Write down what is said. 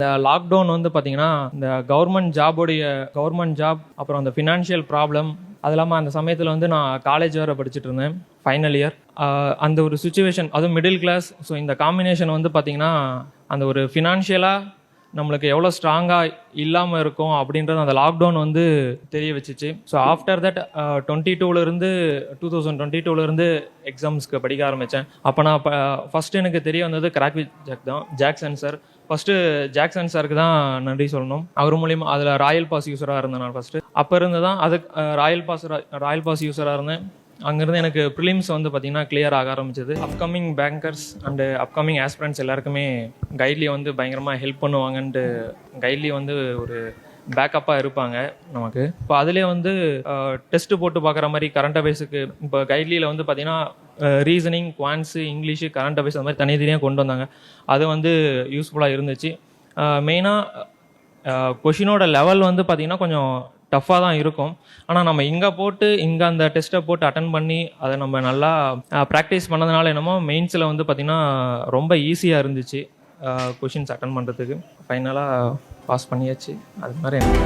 இந்த லாக்டவுன் வந்து பார்த்தீங்கன்னா இந்த கவர்மெண்ட் ஜாப் அப்புறம் அந்த ஃபினான்ஷியல் ப்ராப்ளம் அது இல்லாமல் அந்த சமயத்தில் வந்து நான் காலேஜ் வேறு படிச்சுட்டு இருந்தேன் ஃபைனல் இயர். அந்த ஒரு சுச்சுவேஷன், அதுவும் மிடில் கிளாஸ். ஸோ இந்த காம்பினேஷன் வந்து பார்த்தீங்கன்னா அந்த ஒரு ஃபினான்ஷியலாக நம்மளுக்கு எவ்வளோ ஸ்ட்ராங்காக இல்லாமல் இருக்கும் அப்படின்றது அந்த லாக்டவுன் வந்து தெரிய வச்சிச்சு. ஸோ ஆஃப்டர் தட் 2022 எக்ஸாம்ஸ்க்கு படிக்க ஆரம்பித்தேன். அப்போ நான் ஃபஸ்ட்டு எனக்கு தெரிய வந்தது கிராக் வித் ஜாக் தான், ஜாக்சன் சார். ஃபஸ்ட்டு ஜாக்சன் சாருக்கு தான் நன்றி சொல்லணும். அவர் மூலியமாக அதில் ராயல் பாஸ் யூஸராக இருந்தேன் நான் ஃபஸ்ட்டு. அப்போ இருந்து தான் அதுக்கு ராயல் பாஸ் யூஸராக இருந்தேன். அங்கேருந்து எனக்கு ப்ரிலிம்ஸ் வந்து பார்த்திங்கன்னா கிளியர் ஆக ஆரம்பிச்சது. Upcoming bankers and upcoming aspirants எல்லாருக்குமே கைட்லி வந்து பயங்கரமாக ஹெல்ப் பண்ணுவாங்கன்ட்டு கைட்லி வந்து ஒரு பேக்கப்பாக இருப்பாங்க நமக்கு. இப்போ அதிலே வந்து டெஸ்ட்டு போட்டு பார்க்குற மாதிரி கரண்ட் அஃபேர்ஸுக்கு இப்போ கைட்லியில் வந்து பார்த்திங்கன்னா reasoning, quants, English, current affairs அந்த மாதிரி தனித்தனியாக கொண்டு வந்தாங்க. அது வந்து யூஸ்ஃபுல்லாக இருந்துச்சு. மெயினாக கொஷினோட லெவல் வந்து பார்த்திங்கன்னா கொஞ்சம் டஃப்பாக தான் இருக்கும். ஆனால் நம்ம இங்கே அந்த டெஸ்ட்டை போட்டு அட்டன் பண்ணி அதை நம்ம நல்லா ப்ராக்டிஸ் பண்ணதுனால என்னமோ மெயின்ஸில் வந்து பார்த்திங்கன்னா ரொம்ப ஈஸியாக இருந்துச்சு கொஷின்ஸ் அட்டன் பண்ணுறதுக்கு. ஃபைனலாக பாஸ் பண்ணியாச்சு. அது மாதிரி எனக்கு